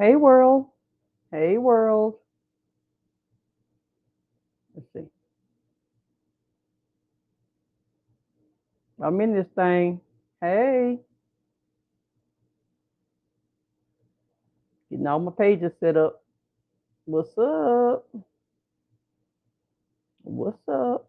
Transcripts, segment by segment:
Hey world. Hey world. Let's see. I'm in this thing. Hey. Getting all my pages set up. What's up? What's up?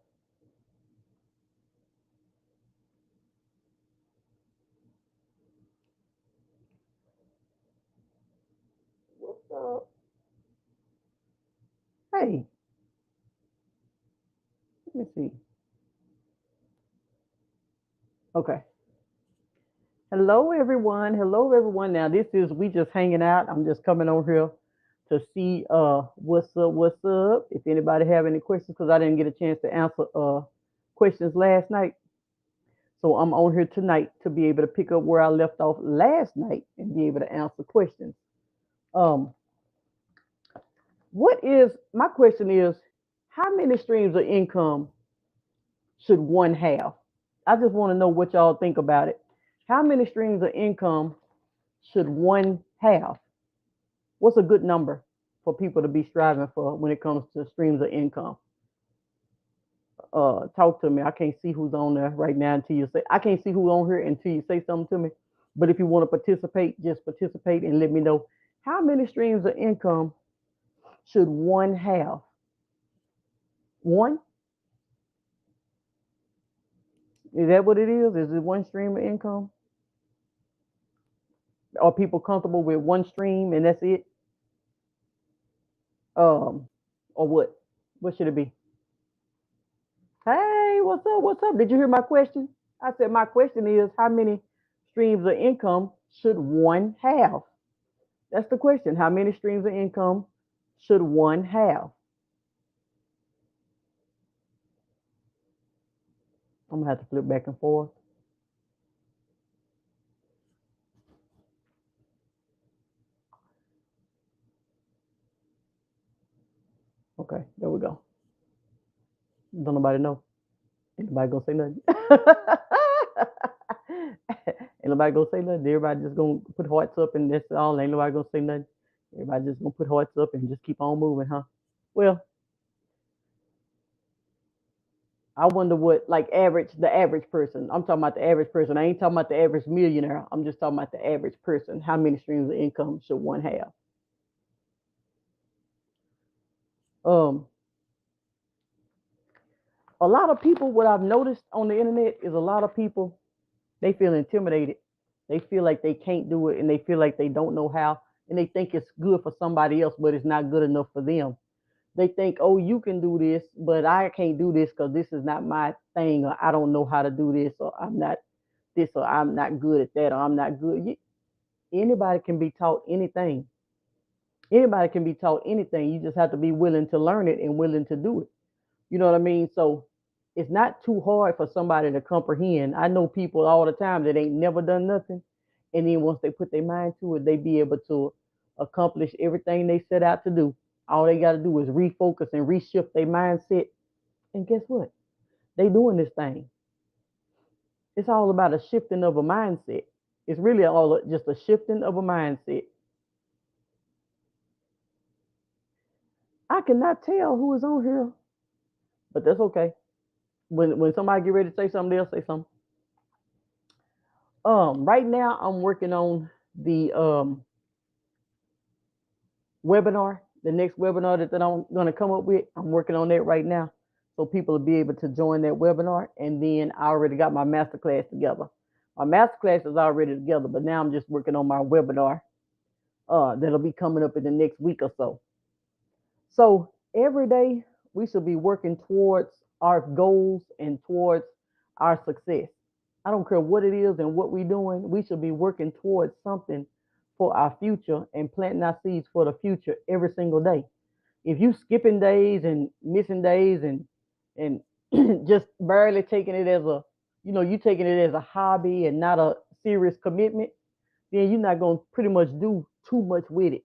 What's up? Hey. Let me see. Okay. Hello everyone. Hello everyone. Now this is we just hanging out. I'm just coming over here to see what's up. If anybody have any questions, because I didn't get a chance to answer questions last night. So I'm on here tonight to be able to pick up where I left off last night and be able to answer questions. Um, what is my question is how many streams of income should one have? I just want to know what y'all think about it. How many streams of income should one have? What's a good number for people to be striving for when it comes to streams of income? Talk to me. I can't see who's on there right now until you say. I can't see who's on here until you say something to me. But if you want to participate, just participate and let me know how many streams of income should one have? One? Is that what it is? Is it one stream of income? Are people comfortable with one stream and that's it? Um, or what? What should it be? Hey, what's up? What's up? Did you hear my question? I said my question is how many streams of income should one have? That's the question. How many streams of income should one have? I'm gonna have to flip back and forth. Okay, there we go. Don't nobody know. Anybody gonna say nothing? Ain't nobody gonna say nothing. Everybody just gonna put hearts up and that's all. Ain't nobody gonna say nothing. Everybody just gonna put hearts up and just keep on moving, huh? Well, I wonder what like the average person. I'm talking about the average person. I ain't talking about the average millionaire. I'm just talking about the average person. How many streams of income should one have? Um, a lot of people. What I've noticed on the internet is a lot of people they feel intimidated. They feel like they can't do it, and they feel like they don't know how, and they think it's good for somebody else, but it's not good enough for them. They think, oh, you can do this, but I can't do this because this is not my thing, or I don't know how to do this, or I'm not this, or I'm not good at that, or I'm not good. Anybody can be taught anything. Anybody can be taught anything. You just have to be willing to learn it and willing to do it. You know what I mean? So it's not too hard for somebody to comprehend. I know people all the time that ain't never done nothing. And then once they put their mind to it, they be able to accomplish everything they set out to do. All they got to do is refocus and reshift their mindset. And guess what? They doing this thing. It's all about a shifting of a mindset. It's really all just a shifting of a mindset. I cannot tell who is on here, but that's okay. When somebody get ready to say something, they'll say something. Right now I'm working on the webinar, the next webinar that I'm going to come up with. I'm working on that right now, so people will be able to join that webinar. And then I already got my masterclass together. My masterclass is already together, but now I'm just working on my webinar. That'll be coming up in the next week or so. So every day we should be working towards our goals and towards our success. I don't care what it is and what we're doing. We should be working towards something for our future and planting our seeds for the future every single day. If you skipping days and missing days and just barely taking it as a, you taking it as a hobby and not a serious commitment, then you're not gonna pretty much do too much with it.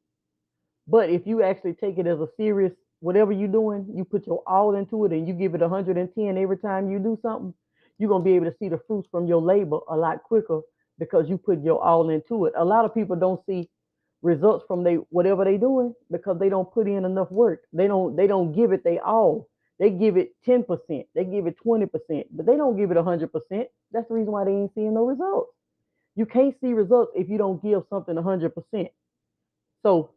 But if you actually take it as a serious, whatever you're doing, you put your all into it and you give it 110 every time you do something, you're going to be able to see the fruits from your labor a lot quicker because you put your all into it. A lot of people don't see results from they whatever they doing because they don't put in enough work. They don't give it they all. They give it 10%, they give it 20%, but they don't give it 100%. That's the reason why they ain't seeing no results. You can't see results if you don't give something 100%. So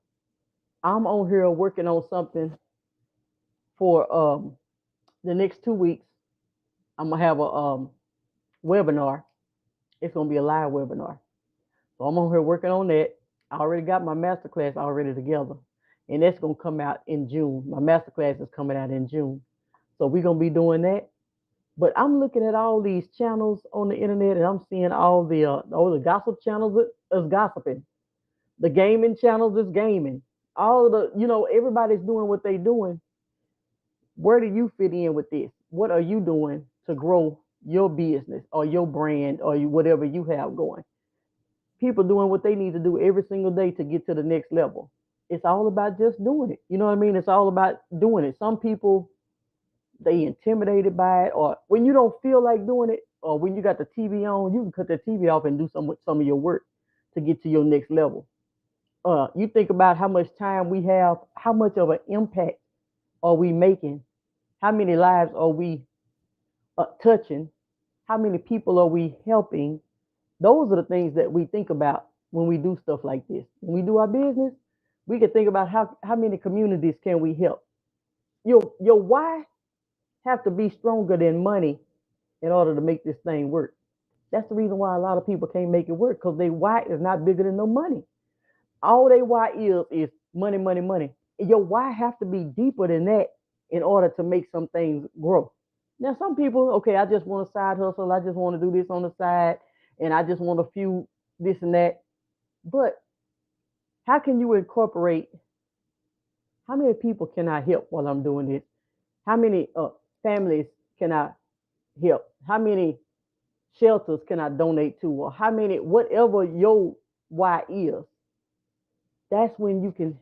I'm on here working on something for the next 2 weeks. I'm gonna have a webinar. It's gonna be a live webinar. So I'm on here working on that. I already got my masterclass already together, and that's gonna come out in June. My masterclass is coming out in June, so we're gonna be doing that. But I'm looking at all these channels on the internet, and I'm seeing all the gossip channels is gossiping, the gaming channels is gaming. All of everybody's doing what they're doing. Where do you fit in with this? What are you doing to grow your business or your brand or whatever you have going? People doing what they need to do every single day to get to the next level. It's all about just doing it. You know what I mean? It's all about doing it. Some people, they intimidated by it, or when you don't feel like doing it, or when you got the TV on, you can cut the TV off and do some of your work to get to your next level. You think about how much time we have, how much of an impact are we making, how many lives are we touching, how many people are we helping. Those are the things that we think about when we do stuff like this. When we do our business, we can think about how many communities can we help. Your why have to be stronger than money in order to make this thing work. That's the reason why a lot of people can't make it work, because their why is not bigger than no money. All they why is money, money, money. Your why have to be deeper than that in order to make some things grow. Now, some people, okay, I just want a side hustle. I just want to do this on the side, and I just want a few this and that. But how can you incorporate? How many people can I help while I'm doing this? How many families can I help? How many shelters can I donate to? Or how many, whatever your why is, that's when you can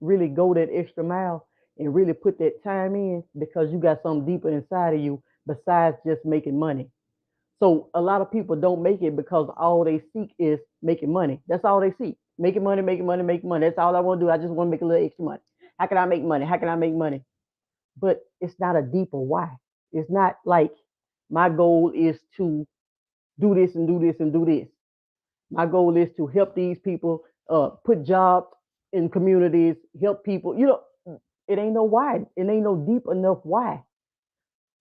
really go that extra mile and really put that time in, because you got something deeper inside of you besides just making money. So a lot of people don't make it because all they seek is making money. That's all they seek. Making money, making money, making money. That's all I want to do. I just want to make a little extra money. How can I make money? How can I make money? But it's not a deeper why. It's not like my goal is to do this and do this and do this. My goal is to help these people, put jobs in communities, help people. It ain't no why. It ain't no deep enough why.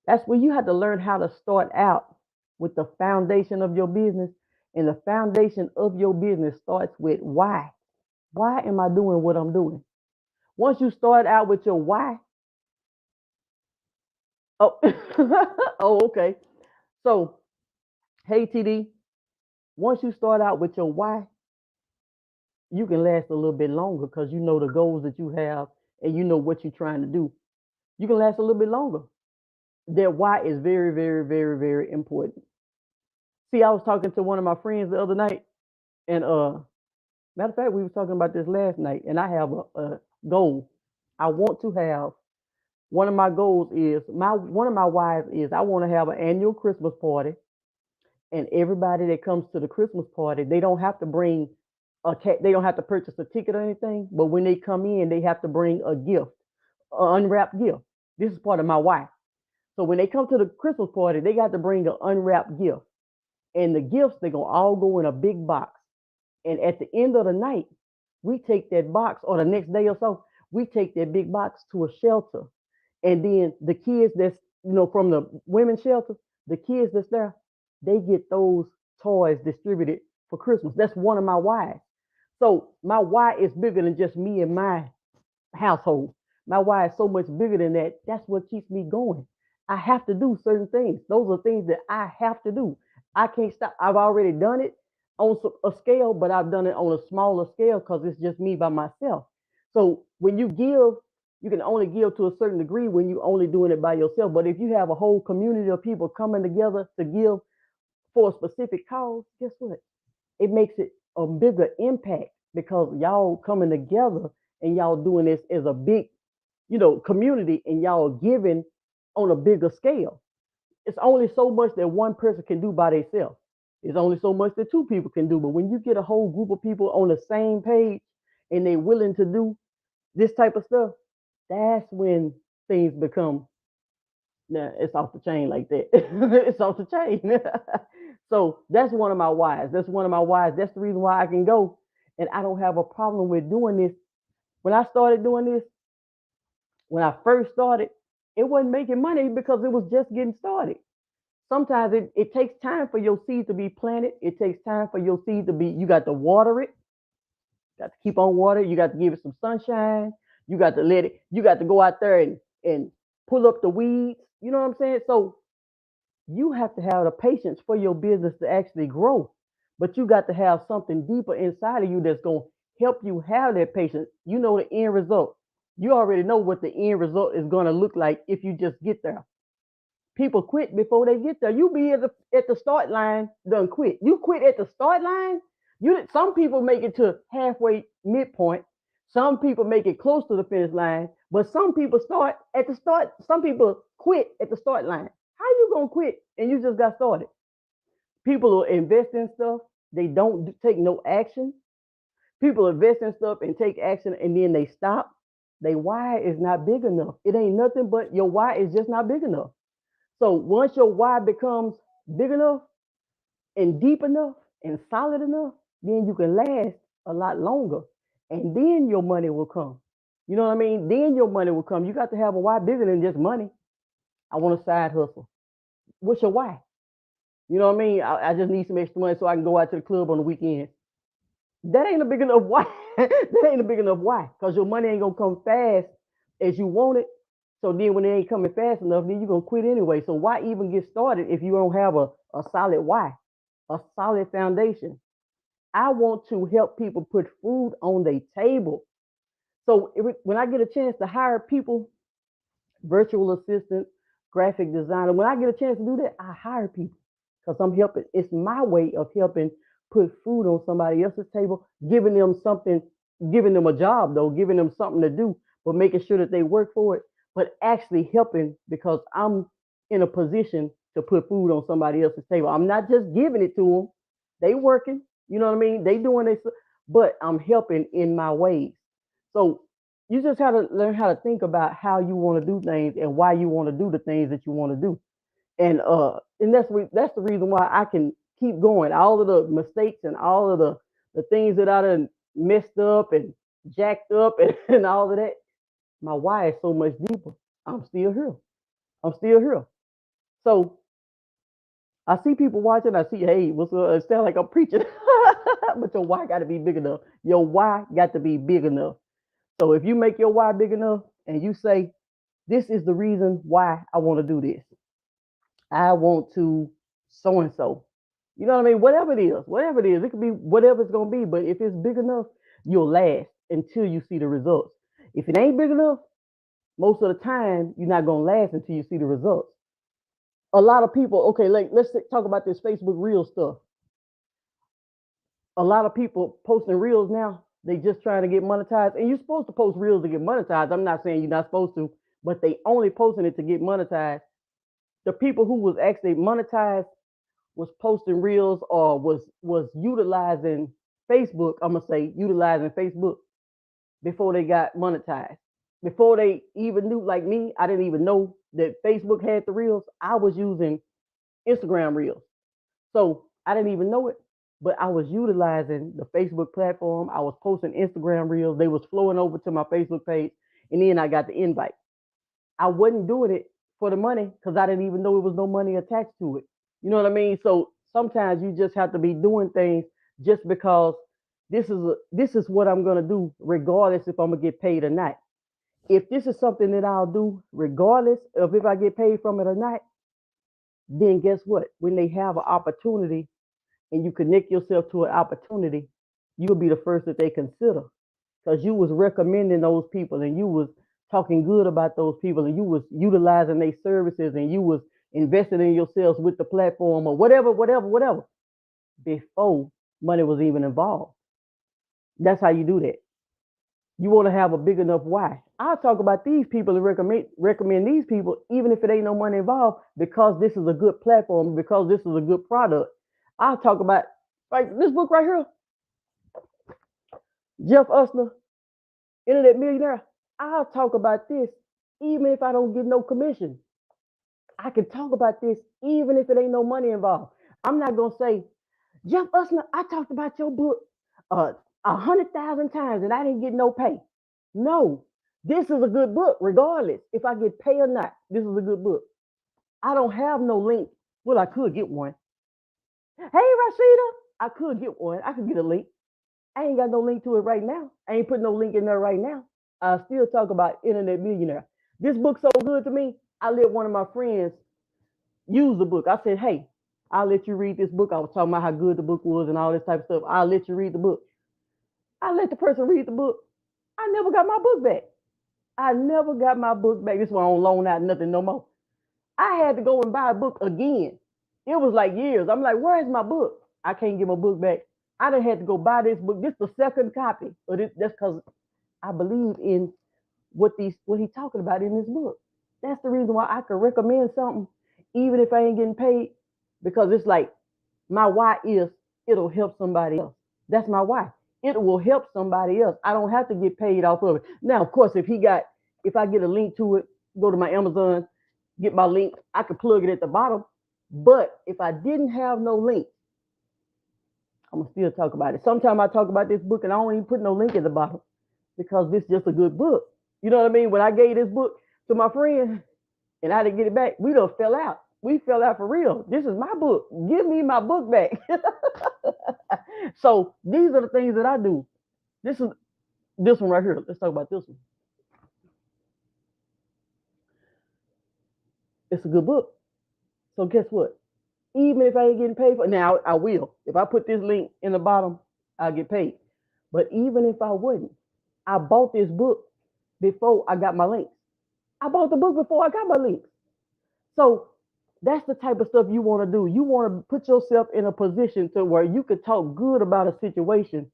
That's where you have to learn how to start out with the foundation of your business. And the foundation of your business starts with why. Why am I doing what I'm doing? Once you start out with your why, oh, oh, okay. So, hey, TD, once you start out with your why, you can last a little bit longer because you know the goals that you have and you know what you're trying to do. You can last a little bit longer. That why is very, very, very, very important. See, I was talking to one of my friends the other night, and matter of fact, we were talking about this last night, and I have a goal. I want to have one of my goals is my one of my whys is I want to have an annual Christmas party, and everybody that comes to the Christmas party, they don't have to bring they don't have to purchase a ticket or anything, but when they come in, they have to bring a gift, an unwrapped gift. This is part of my why. So when they come to the Christmas party, they got to bring an unwrapped gift, and the gifts they're gonna all go in a big box. And at the end of the night, we take that box, or the next day or so, we take that big box to a shelter. And then the kids that's, from the women's shelter, the kids that's there, they get those toys distributed for Christmas. That's one of my whys. So my why is bigger than just me and my household. My why is so much bigger than that. That's what keeps me going. I have to do certain things. Those are things that I have to do. I can't stop. I've already done it on a scale, but I've done it on a smaller scale because it's just me by myself. So when you give, you can only give to a certain degree when you're only doing it by yourself. But if you have a whole community of people coming together to give for a specific cause, guess what? It makes it a bigger impact because y'all coming together and y'all doing this as a big, community, and y'all giving on a bigger scale. It's only so much that one person can do by themselves. It's only so much that two people can do. But when you get a whole group of people on the same page and they're willing to do this type of stuff, that's when things become, nah, it's off the chain like that. It's off the chain. So that's one of my whys. That's one of my whys. That's the reason why I can go, and I don't have a problem with doing this. When I started doing this, when I first started, it wasn't making money because it was just getting started. Sometimes it takes time for your seed to be planted. It takes time for your seed to be, you got to water it, got to keep on water. You got to give it some sunshine. You got to let it, you got to go out there and pull up the weeds. You know what I'm saying? So you have to have the patience for your business to actually grow. But you got to have something deeper inside of you that's going to help you have that patience. You know the end result. You already know what the end result is going to look like if you just get there. People quit before they get there. You be at the start line, done quit. You quit at the start line. Some people make it to halfway midpoint. Some people make it close to the finish line, but some people start at the start. Some people quit at the start line. How you gonna quit and you just got started? People will invest in stuff. They don't take no action. People invest in stuff and take action and then they stop. Their why is not big enough. It ain't nothing but your why is just not big enough. So once your why becomes big enough and deep enough and solid enough, then you can last a lot longer. And then your money will come. You know what I mean? Then your money will come. You got to have a why bigger than just money. I want a side hustle. What's your why? You know what I mean? I just need some extra money so I can go out to the club on the weekend. That ain't a big enough why. That ain't a big enough why. Because your money ain't gonna come fast as you want it. So then when it ain't coming fast enough, then you're gonna quit anyway. So why even get started if you don't have a solid why, a solid foundation? I want to help people put food on their table. So when I get a chance to hire people, virtual assistant, graphic designer, when I get a chance to do that, I hire people because I'm helping. It's my way of helping put food on somebody else's table, giving them something, giving them a job though, giving them something to do, but making sure that they work for it, but actually helping because I'm in a position to put food on somebody else's table. I'm not just giving it to them. They working, you know what I mean? They doing this, but I'm helping in my ways. So you just have to learn how to think about how you want to do things and why you want to do the things that you want to do. And that's the reason why I can keep going. All of the mistakes and all of the things that I done messed up and jacked up and all of that, my why is so much deeper. I'm still here. I'm still here. So I see people watching. I see, hey, what's up? It sounds like I'm preaching, but your why got to be big enough. Your why got to be big enough. So if you make your why big enough and you say, this is the reason why I want to do this. I want to so and so. You know what I mean? Whatever it is, it could be whatever it's gonna be. But if it's big enough, you'll last until you see the results. If it ain't big enough, most of the time you're not gonna last until you see the results. A lot of people, okay, let's talk about this Facebook Reel stuff. A lot of people posting reels now, they just trying to get monetized. And you're supposed to post reels to get monetized. I'm not saying you're not supposed to, but they only posting it to get monetized. The people who was actually monetized was posting reels or was utilizing Facebook. I'm gonna say utilizing Facebook before they got monetized. Before they even knew, like me, I didn't even know that Facebook had the reels. I was using Instagram reels. So I didn't even know it, but I was utilizing the Facebook platform. I was posting Instagram reels. They was flowing over to my Facebook page, and then I got the invite. I wasn't doing it for the money because I didn't even know it was no money attached to it. You know what I mean? So sometimes you just have to be doing things just because this is what I'm gonna do, regardless if I'm gonna get paid or not. If this is something that I'll do, regardless of if I get paid from it or not, then guess what? When they have an opportunity and you connect yourself to an opportunity, you'll be the first that they consider because you was recommending those people and you was talking good about those people and you was utilizing their services and you was investing in yourselves with the platform or whatever before money was even involved. That's how you do that. You want to have a big enough why. I'll talk about these people and recommend these people even if it ain't no money involved because this is a good platform, because this is a good product. I'll talk about like this book right here. Jeff Usner, internet millionaire. I'll talk about this even if I don't get no commission. I can talk about this even if it ain't no money involved. I'm not gonna say, Jeff Usner, I talked about your book uh, 100,000 times and I didn't get no pay. No, this is a good book, regardless if I get pay or not. This is a good book. I don't have no link. Well, I could get one. Hey, Rashida, I could get one. I could get a link. I ain't got no link to it right now. I ain't putting no link in there right now. I still talk about Internet Millionaire. This book's so good to me. I let one of my friends use the book. I said, hey, I'll let you read this book. I was talking about how good the book was and all this type of stuff. I'll let you read the book. I let the person read the book. I never got my book back. I never got my book back. This one on loan out, nothing no more. I had to go and buy a book again. It was like years. I'm like, where is my book? I can't get my book back. I done had to go buy this book. This is the second copy. But that's because I believe in what he's talking about in this book. That's the reason why I could recommend something, even if I ain't getting paid, because it's like my why is it'll help somebody else. That's my why. It will help somebody else. I don't have to get paid off of it. Now, of course, if I get a link to it, go to my Amazon, get my link, I could plug it at the bottom. But if I didn't have no link, I'm gonna still talk about it. Sometimes I talk about this book and I don't even put no link at the bottom because this is just a good book. You know what I mean? When I gave this book to my friend and I didn't get it back, we done fell out. We fell out for real. This is my book. Give me my book back. So these are the things that I do. This is this one right here. Let's talk about this one. It's a good book. So guess what? Even if I ain't getting paid for it, now I will. If I put this link in the bottom, I'll get paid. But even if I wouldn't, I bought this book before I got my links. I bought the book before I got my links. So that's the type of stuff you want to do. You want to put yourself in a position to where you could talk good about a situation,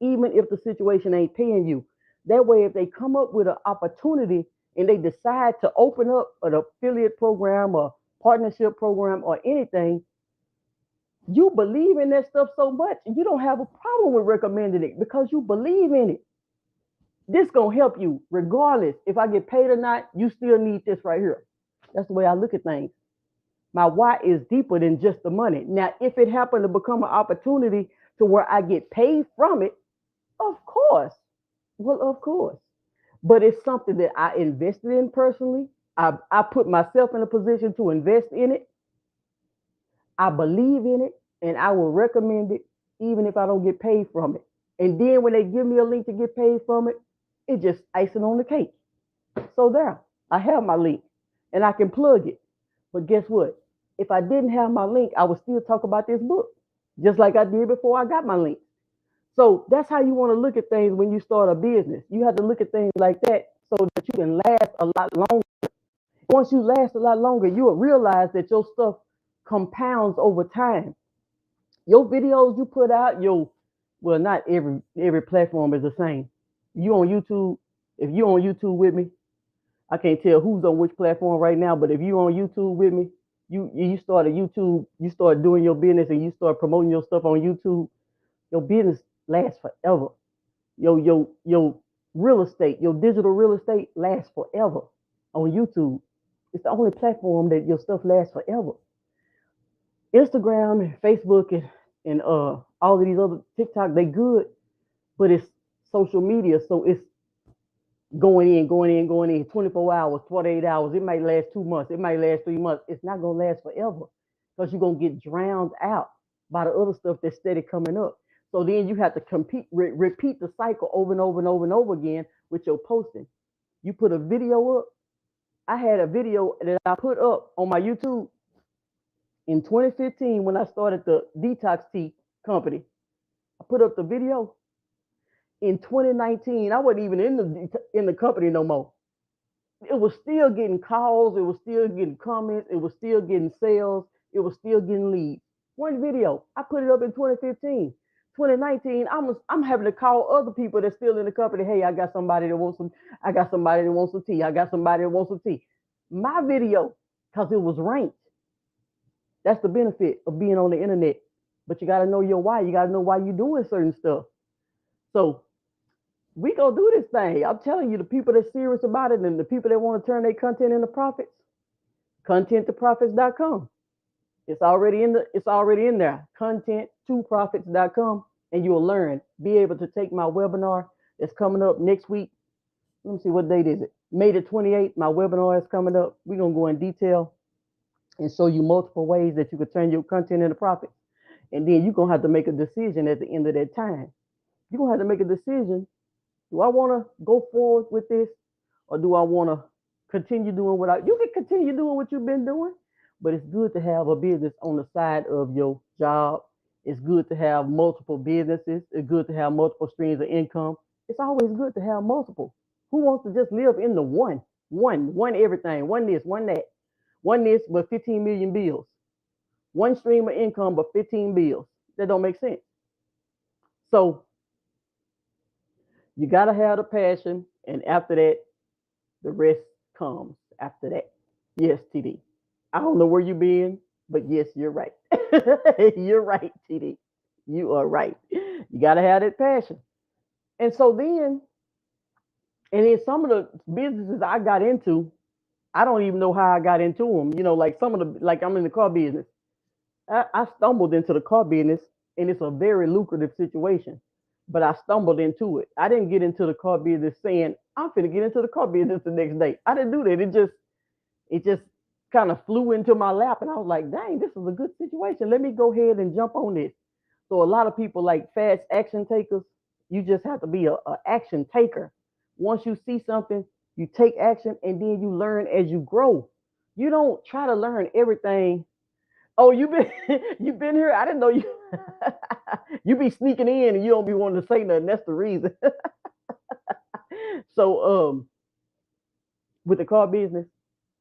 even if the situation ain't paying you. That way, if they come up with an opportunity and they decide to open up an affiliate program or partnership program or anything, you believe in that stuff so much, you don't have a problem with recommending it because you believe in it. This gonna help you regardless if I get paid or not. You still need this right here. That's the way I look at things. My why is deeper than just the money. Now, if it happened to become an opportunity to where I get paid from it, of course. Well, of course. But it's something that I invested in personally. I put myself in a position to invest in it. I believe in it and I will recommend it even if I don't get paid from it. And then when they give me a link to get paid from it, it's just icing on the cake. So there, I have my link and I can plug it. But guess what? If I didn't have my link, I would still talk about this book, just like I did before I got my link. So that's how you want to look at things when you start a business. You have to look at things like that so that you can last a lot longer. Once you last a lot longer, you will realize that your stuff compounds over time. Your videos you put out, well, not every platform is the same. You on YouTube, if you on YouTube with me, I can't tell who's on which platform right now, but if you on YouTube with me, you start a YouTube, you start doing your business and you start promoting your stuff on YouTube, your business lasts forever. Your real estate, your digital real estate lasts forever on YouTube. It's the only platform that your stuff lasts forever. Instagram and Facebook and all of these other TikTok, they good, but it's social media, so it's going in 24 hours, 48 hours. It might last 2 months. It might last 3 months. It's not going to last forever because you're going to get drowned out by the other stuff that's steady coming up. So then you have to repeat the cycle over and over and over and over again with your posting. You put a video up. I had a video that I put up on my YouTube in 2015 when I started the detox tea company. I put up the video in 2019. I wasn't even in the company no more. It was still getting calls. It was still getting comments. It was still getting sales. It was still getting leads. One video. I put it up in 2015. 2019, I'm having to call other people that's still in the company. Hey, I got somebody that wants some. I got somebody that wants some tea. I got somebody that wants some tea. My video, because it was ranked. That's the benefit of being on the internet. But you got to know your why. You got to know why you're doing certain stuff. So We gonna do this thing. I'm telling you, the people that's serious about it and the people that want to turn their content into profits, contenttoprofits.com. It's already in there. Contenttoprofits.com, and you'll learn. Be able to take my webinar that's coming up next week. Let me see, what date is it? May the 28th. My webinar is coming up. We're gonna go in detail and show you multiple ways that you could turn your content into profits. And then you're gonna have to make a decision at the end of that time. You're gonna have to make a decision. Do I want to go forward with this, or do I want to continue doing what I? You can continue doing what you've been doing, but it's good to have a business on the side of your job. It's good to have multiple businesses. It's good to have multiple streams of income. It's always good to have multiple. Who wants to just live in the one everything, one this, one that, one this, but 15 million bills, one stream of income, but 15 bills? That don't make sense. So you gotta have the passion, and after that, the rest comes after that. Yes, TD. I don't know where you been, but yes, you're right. You're right, TD. You are right. You gotta have that passion. And so then, and in some of the businesses I got into, I don't even know how I got into them. Like some of the, like I'm in the car business. I stumbled into the car business, and it's a very lucrative situation. But I stumbled into it. I didn't get into the car business saying I'm finna get into the car business the next day. I didn't do that. It just kind of flew into my lap, and I was like, dang, this is a good situation. Let me go ahead and jump on this. So a lot of people like fast action takers. You just have to be a action taker. Once you see something, you take action, and then you learn as you grow. You don't try to learn everything. Oh, you've been here. I didn't know you. You be sneaking in and you don't be wanting to say nothing. That's the reason. So with the car business,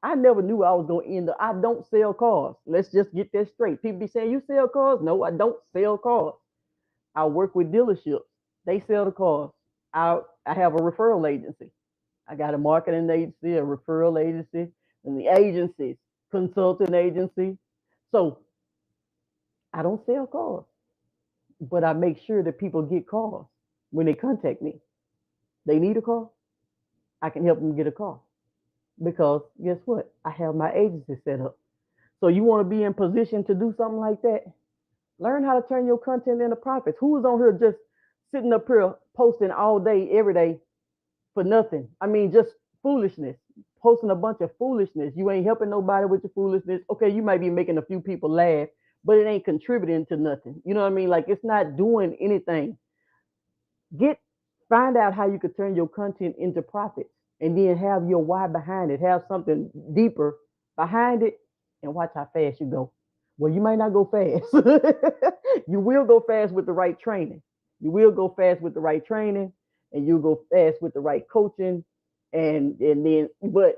I never knew I was going to end up. I don't sell cars. Let's just get that straight. People be saying, you sell cars? No, I don't sell cars. I work with dealerships. They sell the cars. I have a referral agency. I got a marketing agency, a referral agency, and the agencies, consulting agency. So I don't sell cars, but I make sure that people get cars when they contact me. They need a car, I can help them get a car, because guess what? I have my agency set up. So you want to be in position to do something like that? Learn how to turn your content into profits. Who's on here just sitting up here posting all day, every day for nothing? I mean, just foolishness, posting a bunch of foolishness. You ain't helping nobody with your foolishness. Okay, you might be making a few people laugh, but it ain't contributing to nothing. You know what I mean? Like, it's not doing anything. Get Find out how you could turn your content into profits, and then have your why behind it. Have something deeper behind it, and watch how fast you go. Well, you might not go fast. You will go fast with the right training. You will go fast with the right training, and you'll go fast with the right coaching, and then, but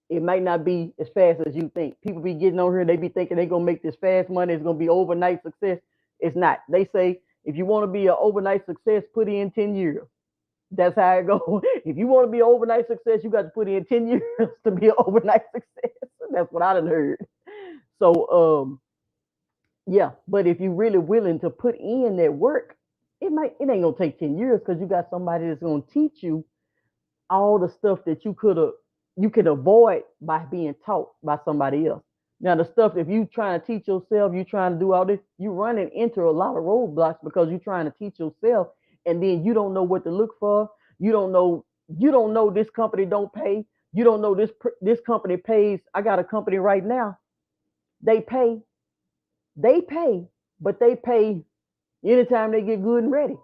it might not be as fast as you think. People be getting on here, they be thinking they're gonna make this fast money, it's gonna be overnight success. It's not. They say if you want to be an overnight success, put in 10 years. That's how it goes. If you want to be an overnight success, you got to put in 10 years to be an overnight success. That's what I done heard. So yeah, but if you're really willing to put in that work, it ain't gonna take 10 years, because you got somebody that's gonna teach you all the stuff that you could avoid by being taught by somebody else. Now the stuff, if you trying to teach yourself, you trying to do all this, you running into a lot of roadblocks, because you're trying to teach yourself, and then you don't know what to look for. You don't know this company don't pay. You don't know this company pays. I got a company right now. They pay, they pay, but they pay anytime they get good and ready.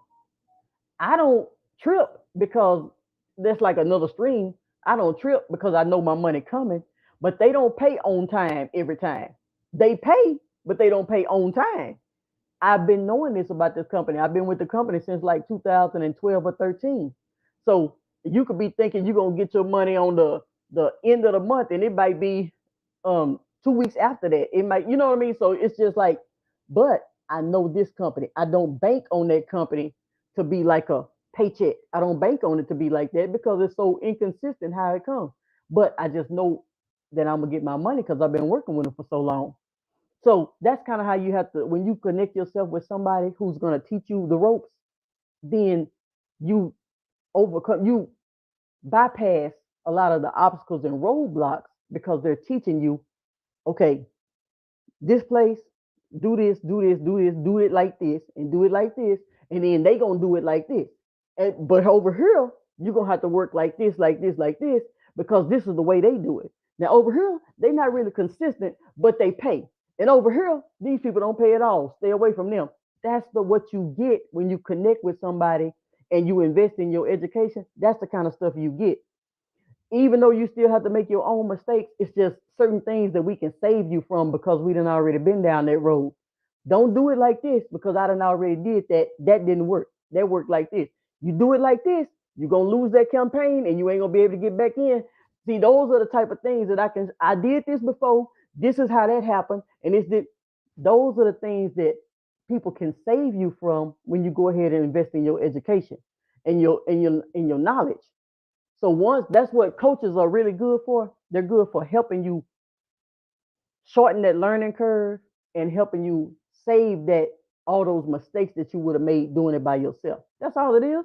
I don't trip, because that's like another stream. I don't trip because I know my money coming, but they don't pay on time every time. They pay, but they don't pay on time. I've been knowing this about this company. I've been with the company since like 2012 or 13. So you could be thinking you're gonna get your money on the end of the month, and it might be 2 weeks after that. It might, you know what I mean? So it's just like, but I know this company. I don't bank on that company to be like a paycheck. I don't bank on it to be like that, because it's so inconsistent how it comes. But I just know that I'm gonna get my money, because I've been working with them for so long. So that's kind of how you have to, when you connect yourself with somebody who's going to teach you the ropes, then you overcome, you bypass a lot of the obstacles and roadblocks because they're teaching you, okay, this place, do this, do this, do this, do it like this, and do it like this, and then they gonna do it like this. But over here, you're gonna have to work like this, like this, like this, because this is the way they do it. Now over here, they're not really consistent, but they pay. And over here, these people don't pay at all. Stay away from them. That's the what you get when you connect with somebody and you invest in your education. That's the kind of stuff you get. Even though you still have to make your own mistakes, it's just certain things that we can save you from because we done already been down that road. Don't do it like this because I done already did that. That didn't work. That worked like this. You do it like this, you're gonna lose that campaign and you ain't gonna be able to get back in. See, those are the type of things that I did this before. This is how that happened. And it's that those are the things that people can save you from when you go ahead and invest in your education and your knowledge. So once that's what coaches are really good for. They're good for helping you shorten that learning curve and helping you save that all those mistakes that you would have made doing it by yourself. That's all it is.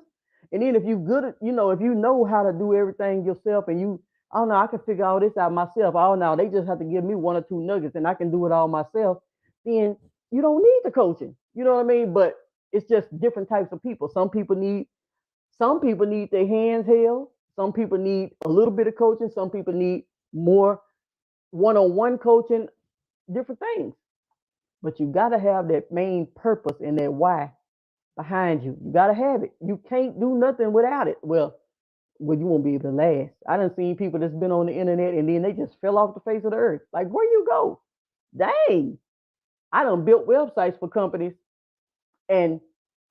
And then if you good at, if you know how to do everything yourself and you, oh no, I can figure all this out myself. Oh no, they just have to give me one or two nuggets and I can do it all myself. Then you don't need the coaching. You know what I mean? But it's just different types of people. Some people need their hands held. Some people need a little bit of coaching. Some people need more one-on-one coaching, different things. But you got to have that main purpose and that why behind you. You got to have it. You can't do nothing without it. Well, you won't be able to last. I done seen people that's been on the internet and then they just fell off the face of the earth. Like, where you go? Dang. I done built websites for companies and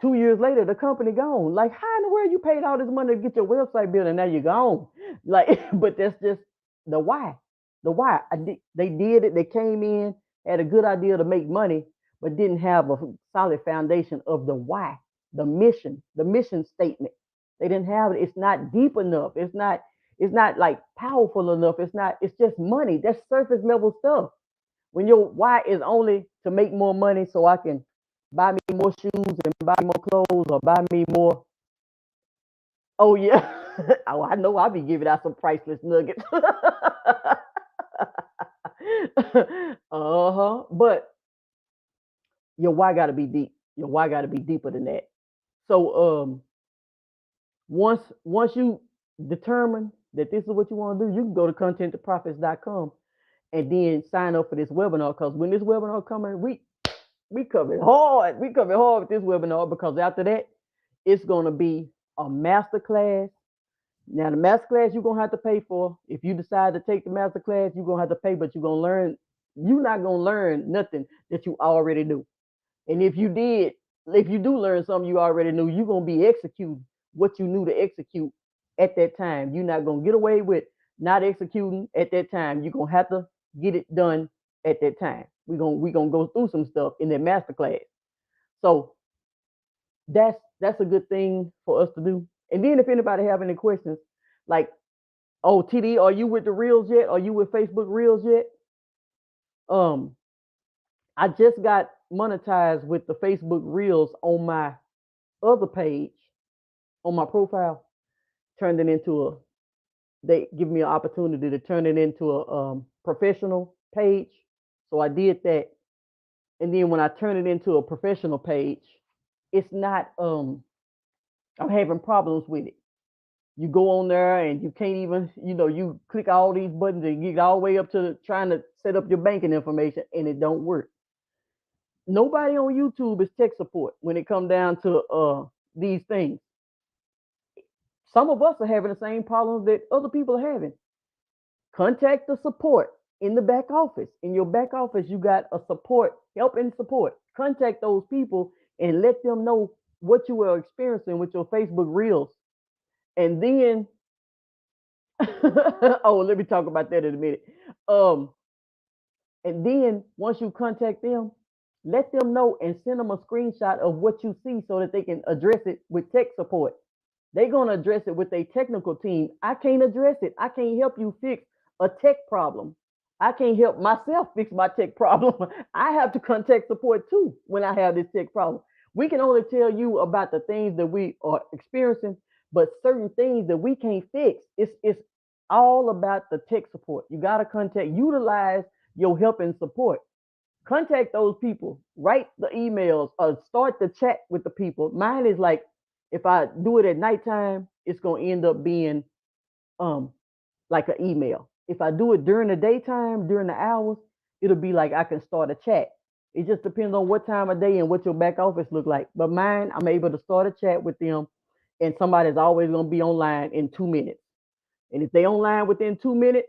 2 years later, the company gone. Like, how in the world you paid all this money to get your website built and now you're gone? Like, but that's just the why. The why. They did it. They came in, had a good idea to make money, but didn't have a solid foundation of the why, the mission statement. They didn't have it. It's not deep enough. It's not like powerful enough. It's just money. That's surface level stuff. When your why is only to make more money so I can buy me more shoes and buy me more clothes or buy me more. Oh yeah. Oh, I know I'll be giving out some priceless nuggets. Uh-huh. But your why gotta be deep. Your why gotta be deeper than that. So once you determine that this is what you want to do, you can go to contenttoprofits.com and then sign up for this webinar because when this webinar coming, we cover it hard. We cover it hard with this webinar because after that, it's gonna be a master class. Now the master class you're gonna have to pay for. If you decide to take the master class, you're gonna have to pay, but you're gonna learn. You're not gonna learn nothing that you already knew. And if you do learn something you already knew, you're gonna be executing what you knew to execute at that time. You're not gonna get away with not executing at that time. You're gonna have to get it done at that time. We're gonna go through some stuff in that master class. So that's a good thing for us to do. And then if anybody have any questions, like, oh TD, are you with the Reels yet? Are you with Facebook Reels yet? Um, I just got monetized with the Facebook Reels on my other page, on my profile. Turned it into they give me an opportunity to turn it into a professional page. So I did that. And then when I turn it into a professional page, it's not I'm having problems with it. You go on there and you can't even, you click all these buttons and get all the way up to trying to set up your banking information and it don't work. Nobody on YouTube is tech support when it comes down to these things. Some of us are having the same problems that other people are having. Contact the support in the back office. In your back office, you got a support, help and support. Contact those people and let them know what you are experiencing with your Facebook Reels. And then, oh, let me talk about that in a minute. And then once you contact them, let them know and send them a screenshot of what you see so that they can address it with tech support. They're going to address it with a technical team. I can't address it. I can't help you fix a tech problem. I can't help myself fix my tech problem. I have to contact support too when I have this tech problem. We can only tell you about the things that we are experiencing, But certain things that we can't fix, it's all about the tech support. You got to utilize your help and support. Contact those people, write the emails, or start the chat with the people. Mine is like, if I do it at nighttime, it's gonna end up being um like an email. If I do it during the daytime, during the hours, it'll be like I can start a chat. It just depends on what time of day and what your back office look like. But mine, I'm able to start a chat with them, and somebody's always gonna be online in 2 minutes. And if they online within 2 minutes,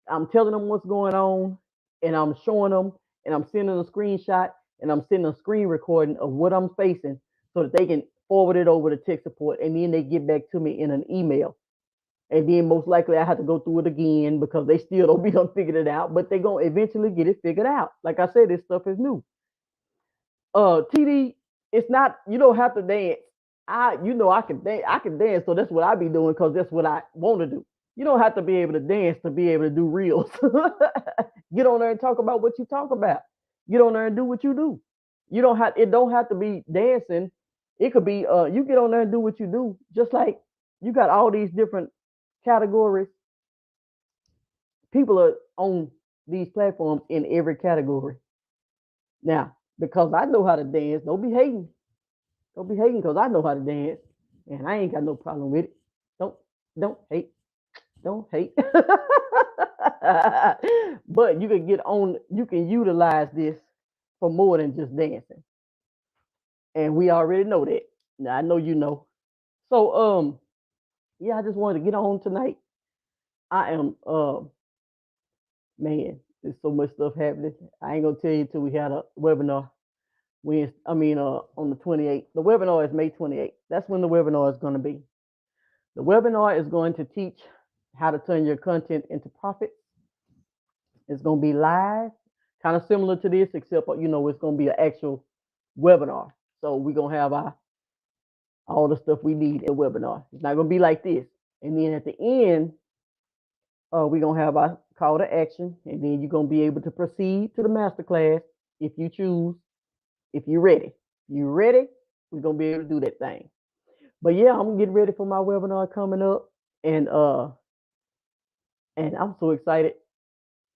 I'm telling them what's going on, and I'm showing them, and I'm sending a screenshot, and I'm sending a screen recording of what I'm facing, so that they can forward it over to tech support, and then they get back to me in an email. And then most likely I have to go through it again because they still don't be done figured it out, but they gonna eventually get it figured out. Like I said, this stuff is new. TD, it's not, you don't have to dance. I can dance. I can dance, so that's what I be doing because that's what I want to do. You don't have to be able to dance to be able to do reels. Get on there and talk about what you talk about. Get on there and do what you do. You don't have, it don't have to be dancing. It could be you get on there and do what you do. Just like you got all these different categories. People are on these platforms in every category. Now, because I know how to dance, don't be hating. Don't be hating because I know how to dance. And I ain't got no problem with it. Don't don't hate. Don't hate. But you can get on, you can utilize this for more than just dancing. And we already know that. Now I know you know. So yeah, I just wanted to get on tonight. I am man, there's so much stuff happening. I ain't gonna tell you till we had a webinar. On the 28th. The webinar is May 28th. That's when the webinar is going to be. The webinar is going to teach how to turn your content into profit. It's going to be live, kind of similar to this, except it's going to be an actual webinar. So we're going to have all the stuff we need in the webinar. It's not going to be like this. And then at the end, we're going to have our call to action, and then you're going to be able to proceed to the masterclass if you choose, if you're ready. You ready? We're going to be able to do that thing. But yeah, I'm getting ready for my webinar coming up, and I'm so excited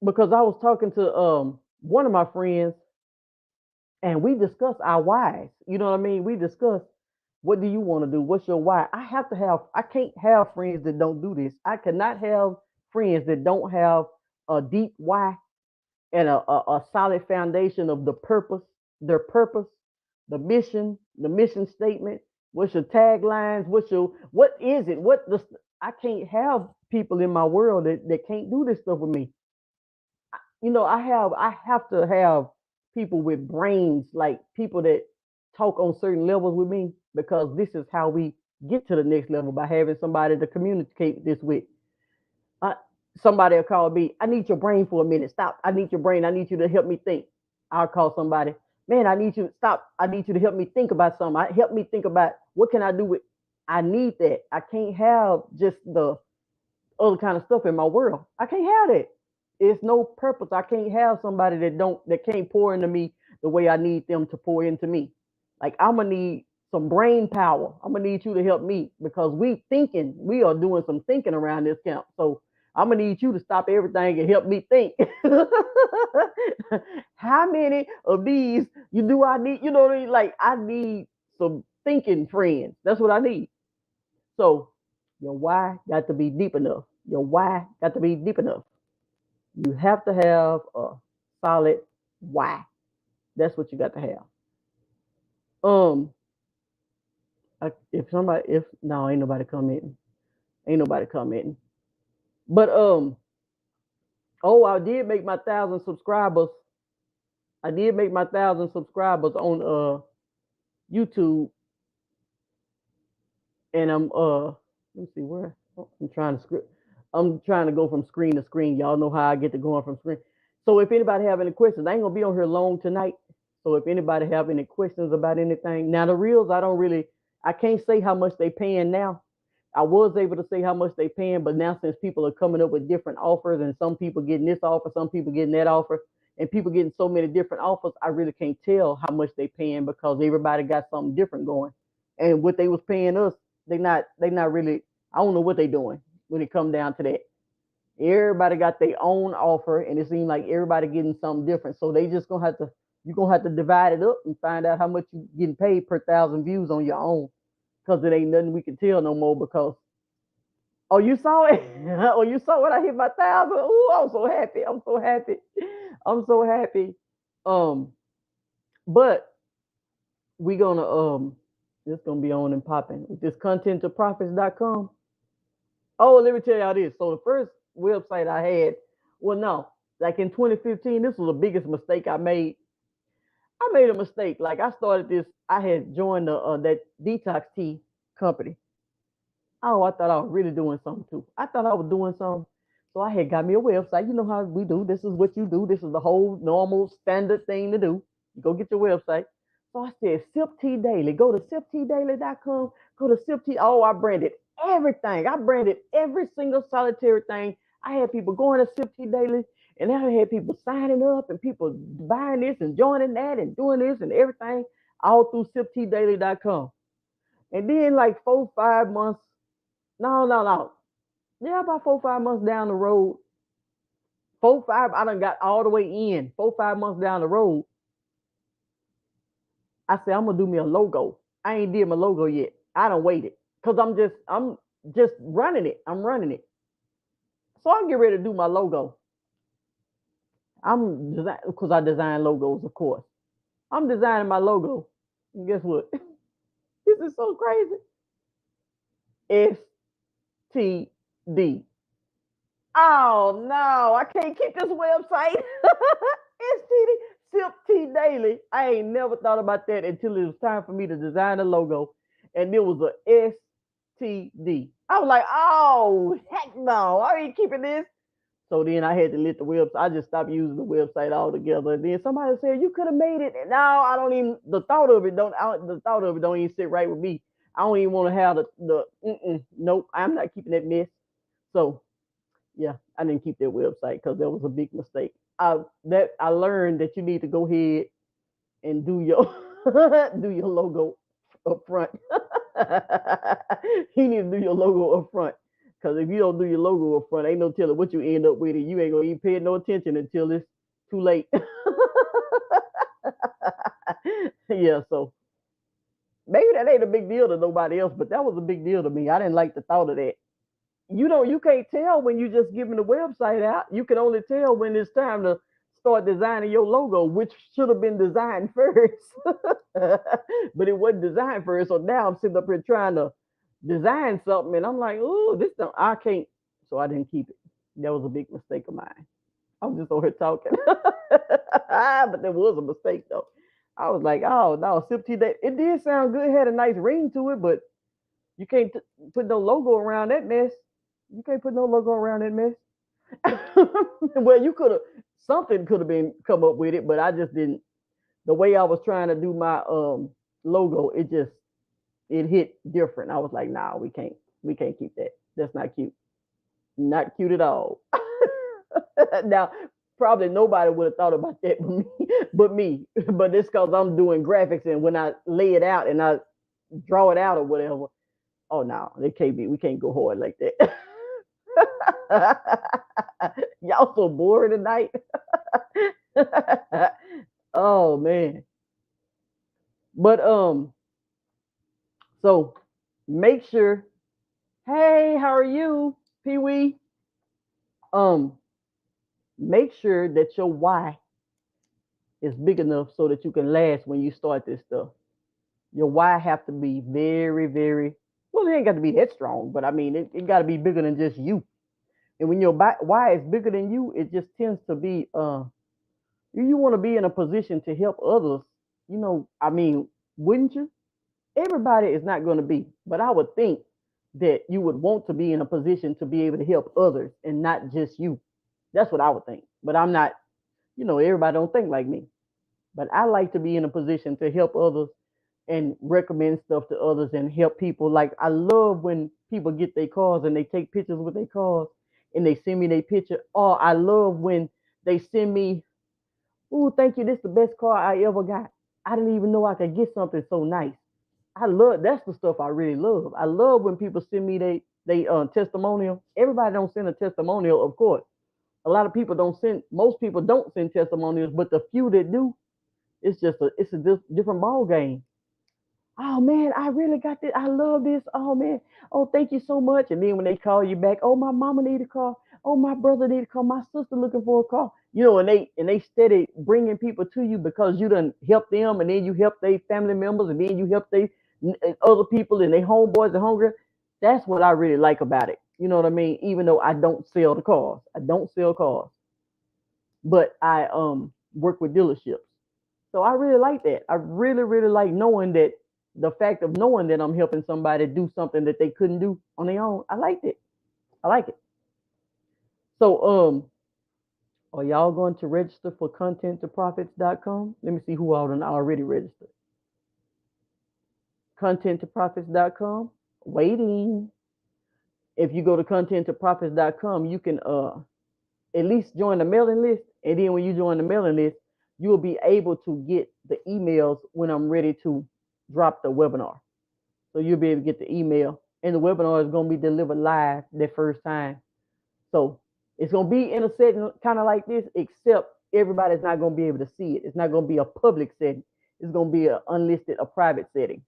because I was talking to one of my friends, and we discussed our whys. You know what I mean? We discussed, what do you want to do? What's your why? I can't have friends that don't do this. I cannot have friends that don't have a deep why and a solid foundation of their purpose, the mission statement. What's your taglines? What is it? I can't have people in my world that can't do this stuff with me. I have to have people with brains, like people that talk on certain levels with me, because this is how we get to the next level, by having somebody to communicate this with. Uh, Somebody will call me, I need your brain for a minute. Stop. I need your brain. I need you to help me think. I'll call somebody, man, I need you to stop. I need you to help me think about something. Help me think about what can I do with. I need that. I can't have just the other kind of stuff in my world. I can't have that. It's no purpose. I can't have somebody that can't pour into me the way I need them to pour into me. Like, I'm gonna need some brain power. I'm gonna need you to help me because we are doing some thinking around this camp. So I'm gonna need you to stop everything and help me think. How many of these you do I need? You know what I mean? Like, I need some thinking friends. That's what I need. So your why got to be deep enough. Your why got to be deep enough. You have to have a solid why. That's what you got to have. Um, if no, ain't nobody commenting. Ain't nobody commenting. But oh, I did make my 1,000 subscribers. I did make my 1,000 subscribers on YouTube, and let me see where. Oh, I'm trying to go from screen to screen. Y'all know how I get to going from screen. So if anybody have any questions, I ain't gonna be on here long tonight. So if anybody have any questions about anything, now the reels, I can't say how much they paying now. I was able to say how much they paying, but now since people are coming up with different offers, and some people getting this offer, some people getting that offer, and people getting so many different offers, I really can't tell how much they paying because everybody got something different going. And what they was paying us They not really. I don't know what they doing when it come down to that. Everybody got their own offer, and it seems like everybody getting something different. So they just gonna have to you gonna have to divide it up and find out how much you getting paid per thousand views on your own. Cause it ain't nothing we can tell no more. Because oh, you saw it. Oh, you saw when I hit my 1,000. Oh, I'm so happy. I'm so happy. I'm so happy. Um, but we gonna it's gonna be on and popping with this contenttoprofits.com. Oh, let me tell y'all this. So the first website I had, well, no, like in 2015, this was the biggest mistake I made. I made a mistake. Like I started this, I had joined the that detox tea company. Oh, I thought I was really doing something too. I thought I was doing something. So I had got me a website. You know how we do. This is what you do. This is the whole normal standard thing to do. You go get your website. So I said, Sip Tea Daily. Go to sipteadaily.com. Go to Sip Tea. Oh, I branded everything. I branded every single solitary thing. I had people going to Sip Tea Daily, and I had people signing up and people buying this and joining that and doing this and everything all through sipteadaily.com. And then like 4, 5 months, no. Yeah, about 4, 5 months down the road, 4, 5, I done got all the way in. 4, 5 months down the road, I said I'm gonna do me a logo. I ain't did my logo yet. I don't waited because I'm just running it. I'm running it. So I'm getting ready to do my logo. I'm design because I design logos, of course. I'm designing my logo. And guess what? This is so crazy. STD. Oh no, I can't keep this website. STD, Sip Tea Daily. I ain't never thought about that until it was time for me to design a logo, and it was a STD. I was like, oh heck no, I ain't keeping this. So then I had to let the website. I just stopped using the website altogether. And then somebody said you could have made it. No, I don't even. The thought of it The thought of it don't even sit right with me. I don't even want to have the. Nope, I'm not keeping that mess. So yeah, I didn't keep that website because that was a big mistake. I learned that you need to go ahead and do your do your logo up front. You need to do your logo up front. Because if you don't do your logo up front, ain't no telling what you end up with, and you ain't gonna even pay no attention until it's too late. Yeah, so maybe that ain't a big deal to nobody else, but that was a big deal to me. I didn't like the thought of that. You can't tell when you just giving the website out. You can only tell when it's time to start designing your logo, which should have been designed first. But it wasn't designed first. So now I'm sitting up here trying to design something, and I'm like, oh, this don't, I can't. So I didn't keep it. That was a big mistake of mine. I'm just over here talking, but there was a mistake though. I was like, oh no, Sip Tea Day. It did sound good. It had a nice ring to it, but you can't put no logo around that mess. You can't put no logo around that mess. Well, you could have something could have been come up with it, but I just didn't. The way I was trying to do my logo, it hit different. I was like, nah, we can't keep that. That's not cute. Not cute at all. Now, probably nobody would have thought about that but me. But it's because I'm doing graphics, and when I lay it out and I draw it out or whatever, oh no, it can't be. We can't go hard like that. Y'all so bored tonight. Oh man. But so make sure. Hey, how are you, Pee Wee? Um, make sure that your why is big enough so that you can last when you start this stuff. Your why have to be very, very well. It ain't got to be that strong, but I mean, it got to be bigger than just you. And when your why is bigger than you, it just tends to be you want to be in a position to help others. I mean, wouldn't you? Everybody is not going to be, but I would think that you would want to be in a position to be able to help others and not just you. That's what I would think. But I'm not, everybody don't think like me. But I like to be in a position to help others and recommend stuff to others and help people. Like I love when people get their cars and they take pictures with their cars and they send me their picture. Or I love when they send me, oh, thank you. This is the best car I ever got. I didn't even know I could get something so nice. I love that's the stuff I really love. I love when people send me they testimonial. Everybody don't send a testimonial, of course. A lot of people don't send. Most people don't send testimonials, but the few that do, it's a different ball game. Oh man, I really got this. I love this. Oh man, oh thank you so much. And then when they call you back, oh my mama need a car. Oh my brother need a car. My sister looking for a car. And they steady bringing people to you because you done help them, and then you help their family members, and then you help they other people and they homeboys and homegirls. That's what I really like about it. You know what I mean? Even though I don't sell the cars, I don't sell cars, but I work with dealerships. So I really like that. I really, really like knowing that the fact of knowing that I'm helping somebody do something that they couldn't do on their own. I liked it. I like it. So are y'all going to register for content2profits.com? Let me see who all done already registered. Content2profits.com. Waiting. If you go to content2profits.com, you can at least join the mailing list. And then when you join the mailing list, you will be able to get the emails when I'm ready to drop the webinar. So you'll be able to get the email, and the webinar is going to be delivered live that first time. So it's going to be in a setting kind of like this, except everybody's not going to be able to see it. It's not going to be a public setting. It's going to be an unlisted, a private setting.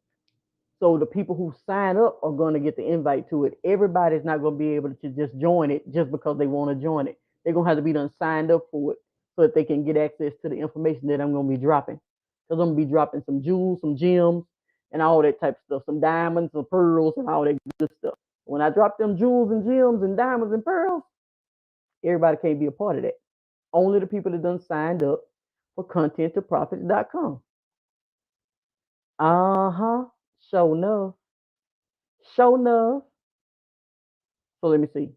So the people who sign up are going to get the invite to it. Everybody's not going to be able to just join it just because they want to join it. They're going to have to be done signed up for it so that they can get access to the information that I'm going to be dropping. Because I'm going to be dropping some jewels, some gems, and all that type of stuff, some diamonds, some pearls, and all that good stuff. When I drop them jewels and gems and diamonds and pearls, everybody can't be a part of that. Only the people that done signed up for content2profits.com. Uh-huh. Show enough. Show enough. So let me see.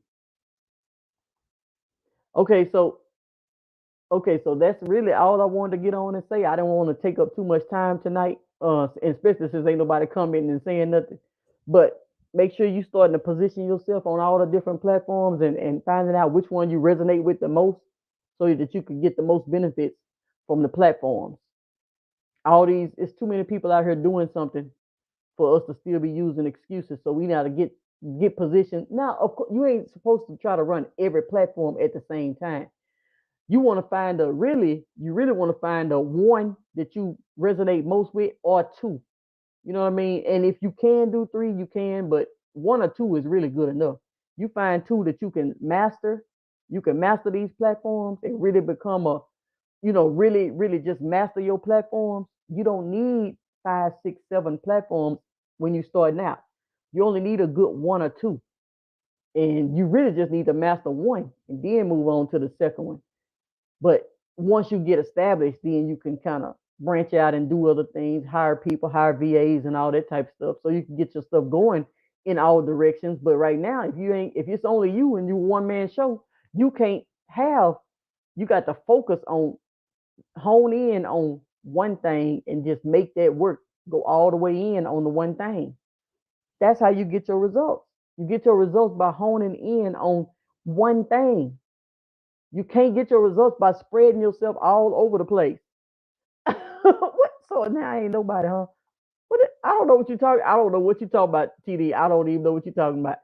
Okay, so that's really all I wanted to get on and say. I don't want to take up too much time tonight, especially since ain't nobody commenting and saying nothing. But make sure you starting to position yourself on all the different platforms and finding out which one you resonate with the most, so that you can get the most benefits from the platforms. All these, it's too many people out here doing something for us to still be using excuses. So we got to get positioned. Now, of course, you ain't supposed to try to run every platform at the same time. You want to find you really want to find the one that you resonate most with, or two. You know what I mean? And if you can do three, you can, but one or two is really good enough. You find two that you can master. You can master these platforms and really become really, really just master your platforms. You don't need five, six, seven platforms when you starting out. You only need a good one or two. And you really just need to master one and then move on to the second one. But once you get established, then you can kind of branch out and do other things, hire people, hire VAs and all that type of stuff. So you can get your stuff going in all directions. But right now, if it's only you and you one man show, you can't have, you got to focus on, hone in on one thing and just make that work. Go all the way in on the one thing. That's how you get your results. You get your results by honing in on one thing. You can't get your results by spreading yourself all over the place. What? So now ain't nobody, huh? I don't know what you're talking. I don't know what you're talking about, TD. I don't even know what you're talking about.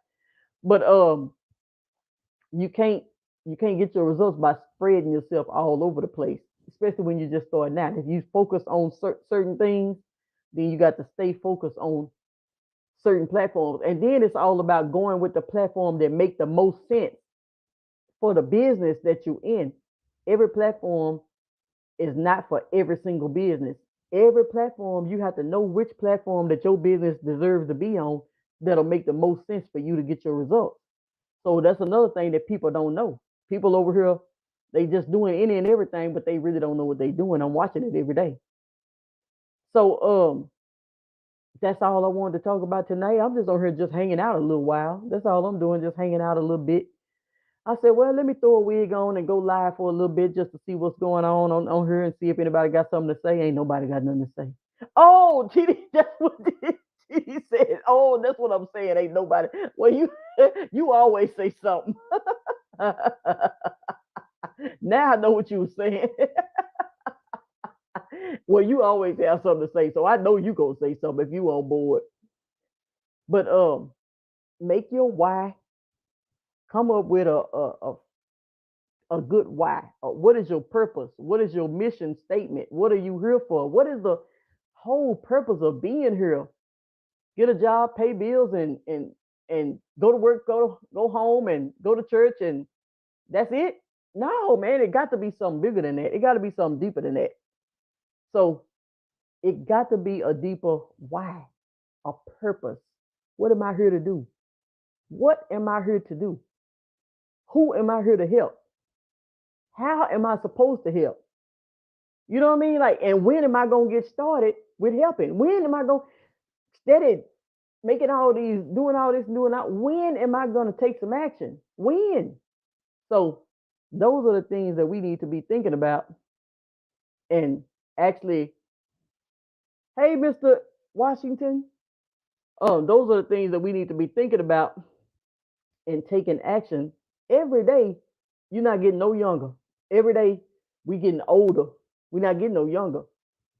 But you can't you can't get your results by spreading yourself all over the place, especially when you're just starting out. If you focus on certain things, then you got to stay focused on certain platforms, and then it's all about going with the platform that make the most sense for the business that you're in. Every platform is not for every single business. Every platform, you have to know which platform that your business deserves to be on, that'll make the most sense for you to get your results. So that's another thing that people don't know. People over here, they just doing any and everything, but they really don't know what they're doing. I'm watching it every day. So that's all I wanted to talk about tonight. I'm just over here just hanging out a little while. That's all I'm doing, just hanging out a little bit. I said, well, let me throw a wig on and go live for a little bit just to see what's going on here and see if anybody got something to say. Ain't nobody got nothing to say. Oh, TD, that's what TD said. Oh, that's what I'm saying. Ain't nobody. Well, you always say something. Now I know what you were saying. Well, you always have something to say, so I know you gonna say something if you on board. But make your why. Come up with a good why. What is your purpose? What is your mission statement? What are you here for? What is the whole purpose of being here? Get a job, pay bills, and go to work, go home, and go to church, and that's it. No, man, it got to be something bigger than that. It got to be something deeper than that. So it got to be a deeper why, a purpose. What am I here to do? What am I here to do? Who am I here to help? How am I supposed to help? You know what I mean? Like, and when am I gonna get started with helping? When am I gonna steady making all these, doing all this, doing that? When am I gonna take some action? When? So those are the things that we need to be thinking about. And actually, hey, Mr. Washington, those are the things that we need to be thinking about and taking action every day. You're not getting no younger. Every day we getting older. We're not getting no younger.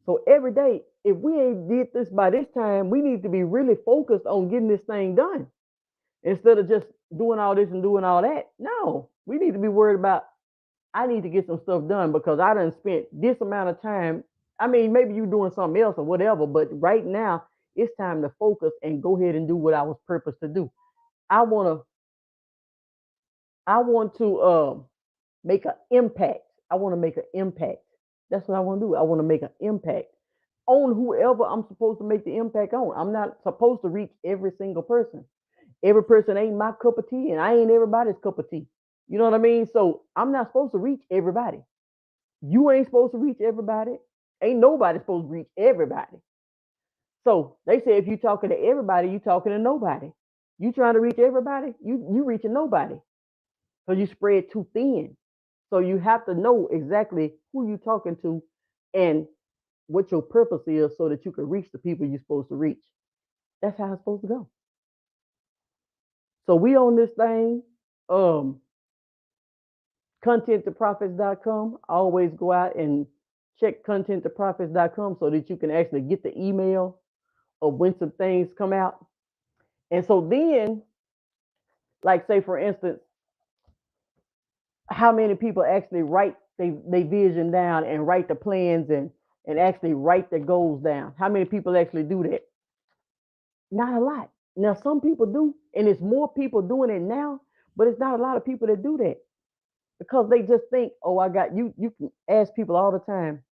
So every day, if we ain't did this by this time, we need to be really focused on getting this thing done instead of just doing all this and doing all that. No, we need to be worried about, I need to get some stuff done because I done spent this amount of time. I mean, maybe you doing something else or whatever, but right now it's time to focus and go ahead and do what I was purposed to do. I want to, I want to make an impact. I want to make an impact. That's what I want to do. I want to make an impact on whoever I'm supposed to make the impact on. I'm not supposed to reach every single person. Every person ain't my cup of tea, and I ain't everybody's cup of tea. You know what I mean? So I'm not supposed to reach everybody. You ain't supposed to reach everybody. Ain't nobody supposed to reach everybody. So they say if you talking to everybody, you talking to nobody. You trying to reach everybody, you reaching nobody because you spread too thin. So you have to know exactly who you talking to and what your purpose is so that you can reach the people you're supposed to reach. That's how it's supposed to go. So we on this thing, um, contenttoprofits.com. Always go out and check contenttoprofits.com so that you can actually get the email of when some things come out. And so then, like say for instance, how many people actually write they vision down and write the plans and actually write their goals down? How many people actually do that? Not a lot. Now some people do, and it's more people doing it now, but it's not a lot of people that do that because they just think, oh, I got you. You can ask people all the time,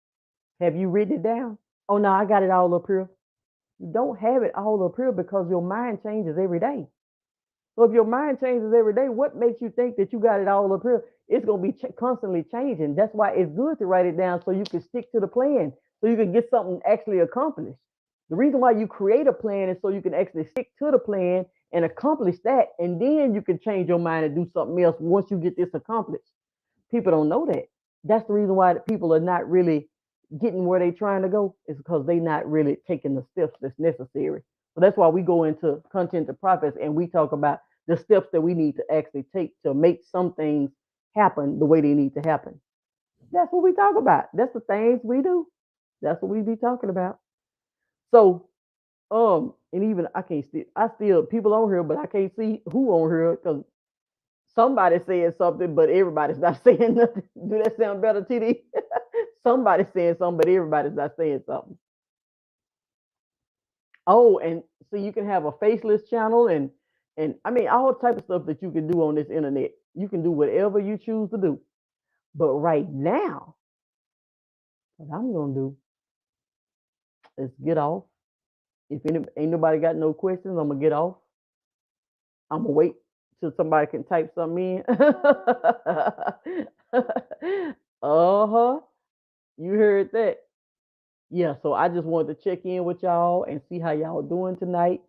have you written it down? Oh no, I got it all up here. You don't have it all up here because your mind changes every day. So if your mind changes every day, what makes you think that you got it all up here? It's going to be constantly changing. That's why it's good to write it down so you can stick to the plan, so you can get something actually accomplished. The reason why you create a plan is so you can actually stick to the plan and accomplish that, and then you can change your mind and do something else once you get this accomplished. People don't know that. That's the reason why people are not really getting where they're trying to go, is because they're not really taking the steps that's necessary. So that's why we go into content to profits and we talk about the steps that we need to actually take to make some things happen the way they need to happen. That's what we talk about. That's the things we do. That's what we be talking about. So, and even I still people on here, but I can't see who on here because somebody said something, but everybody's not saying nothing. Do that sound better, TD? Somebody's saying something, but everybody's not saying something. Oh, and so you can have a faceless channel and I mean all type of stuff that you can do on this internet. You can do whatever you choose to do. But right now, what I'm gonna do is get off. If ain't nobody got no questions, I'm gonna get off. I'm gonna wait till somebody can type something in. Uh-huh. You heard that. Yeah, so I just wanted to check in with y'all and see how y'all doing tonight.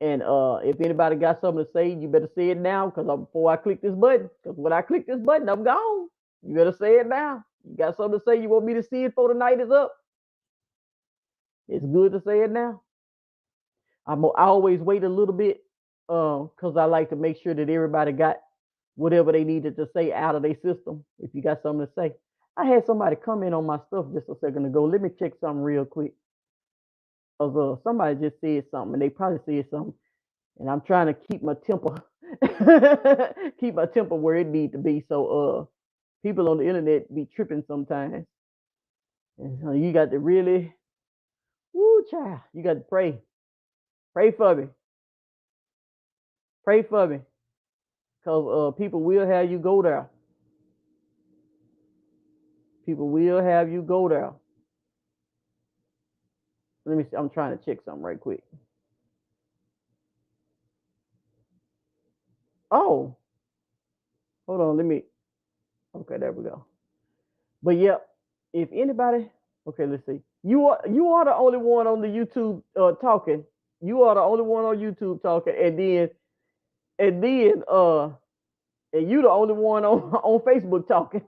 And if anybody got something to say, you better say it now because before I click this button. Because when I click this button, I'm gone. You better say it now. You got something to say you want me to see it before the night is up? It's good to say it now. I always wait a little bit because I like to make sure that everybody got whatever they needed to say out of their system. If you got something to say, I had somebody comment on my stuff just a second ago. Let me check something real quick. Cause somebody just said something, and they probably said something, and I'm trying to keep my temper, keep my temper where it need to be. So people on the internet be tripping sometimes, and you got to really, woo, child, you got to pray for me, pray for me, cause people will have you go there. People will have you go there. Let me see. I'm trying to check something right quick. Oh, hold on. Let me. Okay, there we go. But yeah, if anybody, okay, let's see. You are the only one on the YouTube talking. You are the only one on YouTube talking, and then and you the only one on on Facebook talking.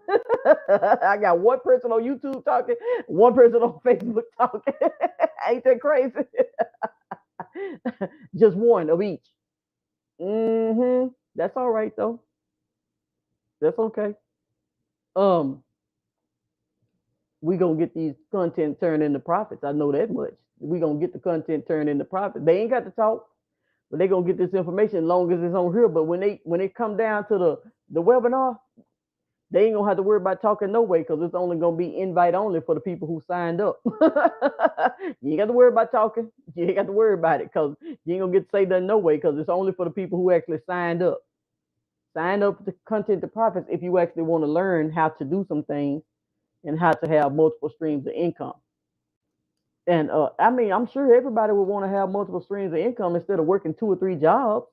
I got one person on YouTube talking, one person on Facebook talking. Ain't that crazy? Just one of each. That's all right though. That's okay. Um, we gonna get these content turned into profits. I know that much. We gonna get the content turned into profits. They ain't got to talk, but they gonna get this information as long as it's on here. But when they come down to the webinar, they ain't gonna have to worry about talking no way because it's only gonna be invite only for the people who signed up. You ain't got to worry about talking. You ain't got to worry about it because you ain't gonna get to say that no way because it's only for the people who actually signed up. Sign up to content to profits if you actually want to learn how to do some things and how to have multiple streams of income. And I mean, I'm sure everybody would want to have multiple streams of income instead of working 2 or 3 jobs.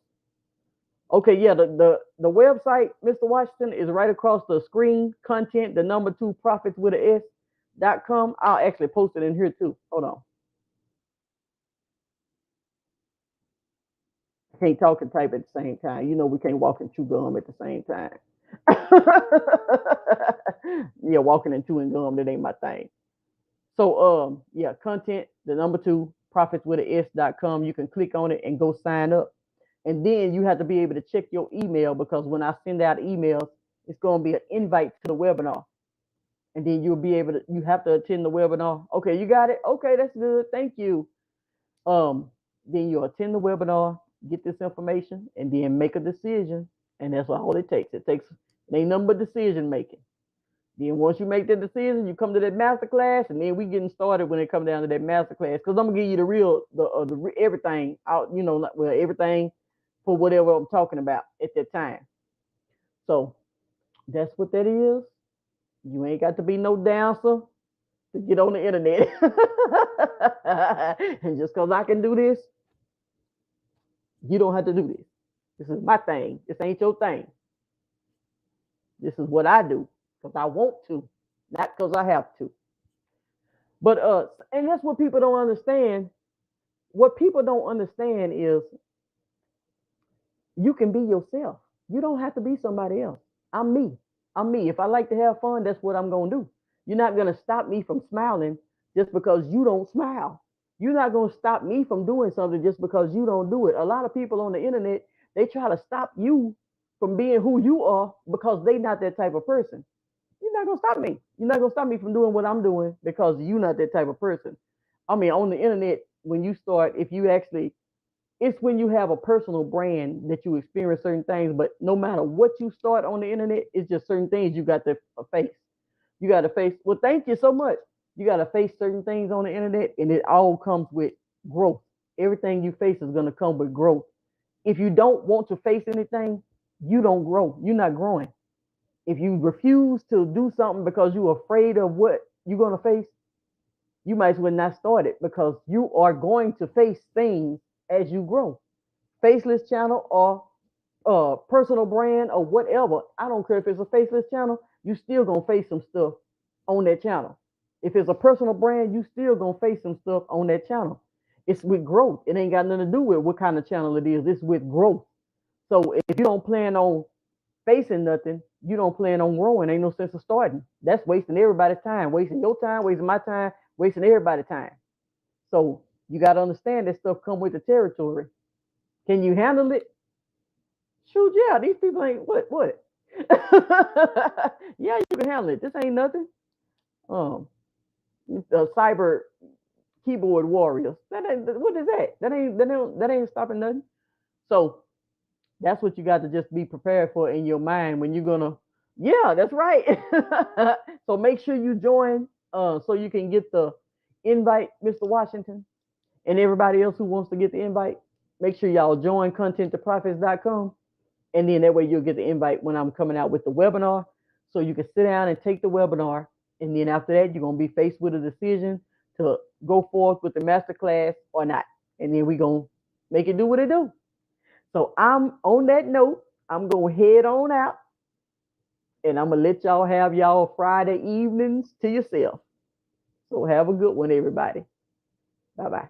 Okay, yeah, the website, Mr. Washington, is right across the screen. Content, the number 2 profits with a S.com. I'll actually post it in here too. Hold on. I can't talk and type at the same time. You know we can't walk and chew gum at the same time. Yeah, walking and chewing gum, that ain't my thing. So yeah, content, the number 2 profits with a S.com. You can click on it and go sign up. And then you have to be able to check your email because when I send out emails, it's going to be an invite to the webinar. And then you'll be able to, you have to attend the webinar. Okay, you got it? Okay, that's good. Thank you. Then you'll attend the webinar, get this information, and then make a decision. And that's all it takes. It ain't nothing but decision making. Then once you make that decision, you come to that master class, and then we getting started when it comes down to that master class. Because I'm gonna give you the everything out, well, everything for whatever I'm talking about at that time. So that's what that is. You ain't got to be no dancer to get on the internet. And just because I can do this, you don't have to do this. This is my thing. This ain't your thing. This is what I do because I want to, not because I have to. But and that's what people don't understand. What people don't understand is you can be yourself. You don't have to be somebody else. I'm me. I'm me. If I like to have fun, that's what I'm going to do. You're not going to stop me from smiling just because you don't smile. You're not going to stop me from doing something just because you don't do it. A lot of people on the internet, they try to stop you from being who you are because they're not that type of person. You're not going to stop me. You're not going to stop me from doing what I'm doing because you're not that type of person. I mean, on the internet, when you start, if you actually it's when you have a personal brand that you experience certain things. But no matter what you start on the internet, it's just certain things you got to face. You got to face. Well, thank you so much. You got to face certain things on the internet, and it all comes with growth. Everything you face is going to come with growth. If you don't want to face anything, you don't grow. You're not growing. If you refuse to do something because you're afraid of what you're going to face, you might as well not start it because you are going to face things as you grow. Faceless channel or personal brand or whatever. I don't care if it's a faceless channel, you still gonna face some stuff on that channel. If it's a personal brand, you still gonna face some stuff on that channel. It's with growth. It ain't got nothing to do with what kind of channel it is. It's with growth. So if you don't plan on facing nothing, you don't plan on growing. Ain't no sense of starting. That's wasting everybody's time, wasting your time, wasting my time, wasting everybody's time. So you got to understand that stuff come with the territory. Can you handle it? Shoot, yeah. These people ain't what. Yeah, you can handle it. This ain't nothing. um cyber keyboard warriors. That ain't what is that? That ain't stopping nothing. So that's what you got to just be prepared for in your mind when you're gonna. Yeah, that's right. So make sure you join so you can get the invite, Mr. Washington, and everybody else who wants to get the invite. Make sure y'all join contenttoprofits.com, and then that way you'll get the invite when I'm coming out with the webinar. So you can sit down and take the webinar, and then after that, you're gonna be faced with a decision to go forth with the masterclass or not, and then we gonna make it do what it do. So I'm on that note, I'm gonna head on out, and I'm gonna let y'all have y'all Friday evenings to yourself. So have a good one, everybody. Bye bye.